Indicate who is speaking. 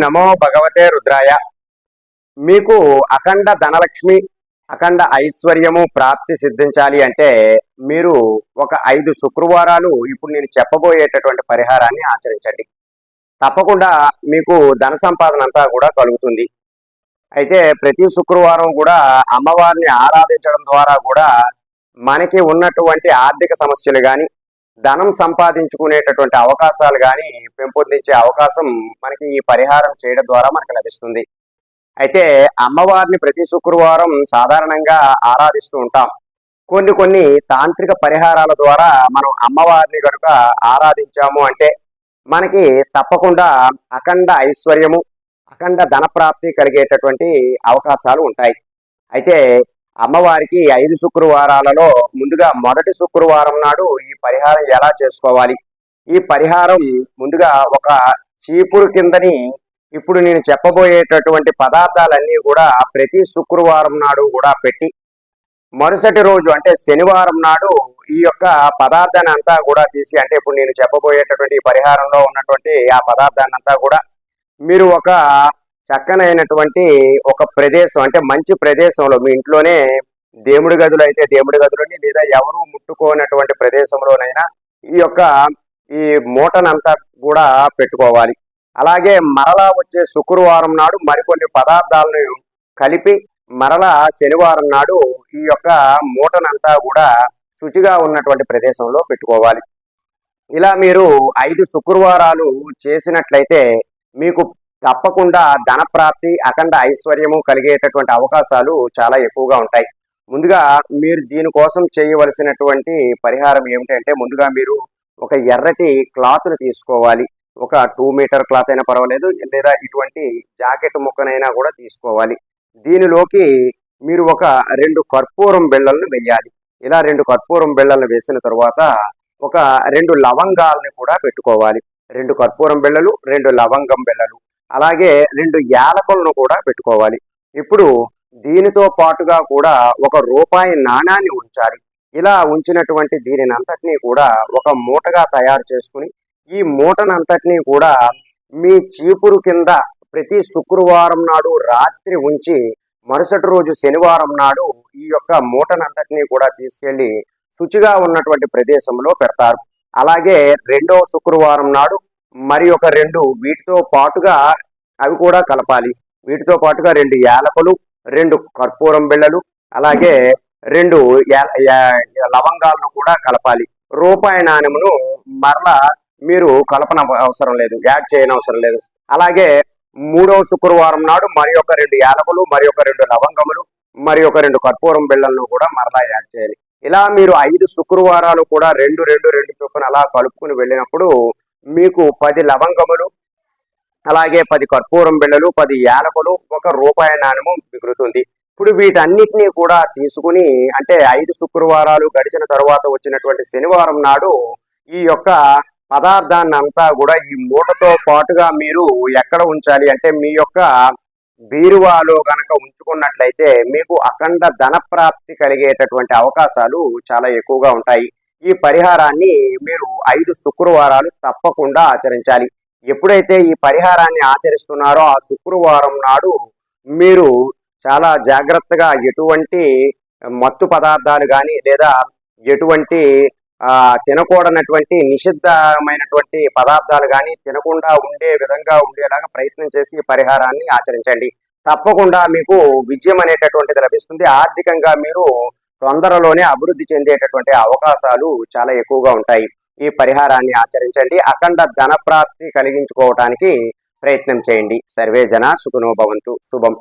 Speaker 1: నమో భగవతే రుద్రాయ. మీకు అఖండ ధనలక్ష్మి, అఖండ ఐశ్వర్యము ప్రాప్తి సిద్ధించాలి అంటే మీరు ఒక 5 శుక్రవారాలు ఇప్పుడు నేను చెప్పబోయేటటువంటి పరిహారాన్ని ఆచరించండి. తప్పకుండా మీకు ధన సంపాదన అంతా కూడా కలుగుతుంది. అయితే ప్రతి శుక్రవారం కూడా అమ్మవారిని ఆరాధించడం ద్వారా కూడా మనకి ఉన్నటువంటి ఆర్థిక సమస్యలు కానీ, ధనం సంపాదించుకునేటటువంటి అవకాశాలు కానీ పెంపొందించే అవకాశం మనకి ఈ పరిహారం చేయడం ద్వారా మనకు లభిస్తుంది. అయితే అమ్మవారిని ప్రతి శుక్రవారం సాధారణంగా ఆరాధిస్తూ ఉంటాం. కొన్ని తాంత్రిక పరిహారాల ద్వారా మనం అమ్మవారిని కనుక ఆరాధించాము అంటే మనకి తప్పకుండా అఖండ ఐశ్వర్యము, అఖండ ధన ప్రాప్తి కలిగేటటువంటి అవకాశాలు ఉంటాయి. అయితే అమ్మవారికి 5 శుక్రవారాలలో ముందుగా మొదటి శుక్రవారం నాడు ఈ పరిహారం ఎలా చేసుకోవాలి? ఈ పరిహారం ముందుగా ఒక చీపురు కిందని ఇప్పుడు నేను చెప్పబోయేటటువంటి పదార్థాలన్నీ కూడా ప్రతి శుక్రవారం నాడు కూడా పెట్టి, మరుసటి రోజు అంటే శనివారం నాడు ఈ యొక్క పదార్థాన్ని అంతా కూడా తీసి, అంటే ఇప్పుడు నేను చెప్పబోయేటటువంటి పరిహారంలో ఉన్నటువంటి ఆ పదార్థాన్ని అంతా కూడా మీరు ఒక చక్కనైనటువంటి ఒక ప్రదేశం, అంటే మంచి ప్రదేశంలో మీ ఇంట్లోనే దేవుడి గదులు అయితే దేవుడి గదులని, లేదా ఎవరు ముట్టుకోనటువంటి ప్రదేశంలోనైనా ఈ మూటనంతా కూడా పెట్టుకోవాలి. అలాగే మరలా వచ్చే శుక్రవారం నాడు మరికొన్ని పదార్థాలను కలిపి మరలా శనివారం నాడు ఈ యొక్క మూటనంతా కూడా శుచిగా ఉన్నటువంటి ప్రదేశంలో పెట్టుకోవాలి. ఇలా మీరు 5 శుక్రవారాలు చేసినట్లయితే మీకు తప్పకుండా ధన ప్రాప్తి, అఖండ ఐశ్వర్యము కలిగేటటువంటి అవకాశాలు చాలా ఎక్కువగా ఉంటాయి. ముందుగా మీరు దీనికోసం చేయవలసినటువంటి పరిహారం ఏమిటంటే, ముందుగా మీరు ఒక ఎర్రటి క్లాత్ను తీసుకోవాలి. ఒక 2 మీటర్ క్లాత్ అయినా పర్వాలేదు, లేదా ఇటువంటి జాకెట్ ముక్కనైనా కూడా తీసుకోవాలి. దీనిలోకి మీరు ఒక 2 కర్పూరం బిళ్ళలను వేయాలి. ఇలా 2 కర్పూరం బిళ్ళలను వేసిన తరువాత ఒక 2 లవంగాలని కూడా పెట్టుకోవాలి. 2 కర్పూరం బిళ్ళలు, 2 లవంగం బిళ్ళలు, అలాగే 2 యాలకులను కూడా పెట్టుకోవాలి. ఇప్పుడు దీనితో పాటుగా కూడా ఒక రూపాయి నాణాన్ని ఉంచాలి. ఇలా ఉంచినటువంటి దీనిని అంతటినీ కూడా ఒక మూటగా తయారు చేసుకుని, ఈ మూటనంతటినీ కూడా మీ చీపురు కింద ప్రతి శుక్రవారం నాడు రాత్రి ఉంచి, మరుసటి రోజు శనివారం నాడు ఈ యొక్క మూటనంతటినీ కూడా తీసుకెళ్లి శుచిగా ఉన్నటువంటి ప్రదేశంలో పెడతారు. అలాగే 2వ శుక్రవారం నాడు మరి ఒక 2 వీటితో పాటుగా అవి కూడా కలపాలి. వీటితో పాటుగా 2 యాలకులు, 2 కర్పూరం బిళ్ళలు, అలాగే 2 లవంగాలను కూడా కలపాలి. రూపాయి నాణ్యమును మరలా మీరు కలపన అవసరం లేదు, యాడ్ చేయని అవసరం లేదు. అలాగే 3వ శుక్రవారం నాడు మరి ఒక 2 యాలకులు, మరి ఒక 2 లవంగములు, మరి ఒక 2 కర్పూరం బిళ్ళలను కూడా మరలా యాడ్ చేయాలి. ఇలా మీరు 5 శుక్రవారాలు కూడా 2 చొప్పున అలా కలుపుకుని వెళ్ళినప్పుడు మీకు 10 లవంగములు, అలాగే 10 కర్పూరం బిళ్ళలు, 10 యాలకులు, ఒక రూపాయి నాణ్యము మిగులుతుంది. ఇప్పుడు వీటన్నిటినీ కూడా తీసుకుని, అంటే 5 శుక్రవారాలు గడిచిన తరువాత వచ్చినటువంటి శనివారం నాడు ఈ యొక్క పదార్థాన్ని అంతా కూడా ఈ మూటతో పాటుగా మీరు ఎక్కడ ఉంచాలి అంటే, మీ యొక్క బీరువాలో గనక ఉంచుకున్నట్లయితే మీకు అఖండ ధన ప్రాప్తి కలిగేటటువంటి అవకాశాలు చాలా ఎక్కువగా ఉంటాయి. ఈ పరిహారాన్ని మీరు 5 శుక్రవారాలు తప్పకుండా ఆచరించాలి. ఎప్పుడైతే ఈ పరిహారాన్ని ఆచరిస్తున్నారో ఆ శుక్రవారం నాడు మీరు చాలా జాగ్రత్తగా ఎటువంటి మత్తు పదార్థాలు కానీ, లేదా ఎటువంటి తినకూడనటువంటి నిషిద్ధమైనటువంటి పదార్థాలు కానీ తినకుండా ఉండే విధంగా ఉండేలాగా ప్రయత్నం చేసి ఈ పరిహారాన్ని ఆచరించండి. తప్పకుండా మీకు విజయం అనేటటువంటిది లభిస్తుంది. ఆర్థికంగా మీరు తొందరలోనే అభివృద్ధి చెందేటటువంటి అవకాశాలు చాలా ఎక్కువగా ఉంటాయి. ఈ పరిహారాన్ని ఆచరించండి. అఖండ ధన ప్రాప్తి కలిగించుకోవటానికి ప్రయత్నం చేయండి. సర్వే జన సుఖినో భవంతు. శుభం.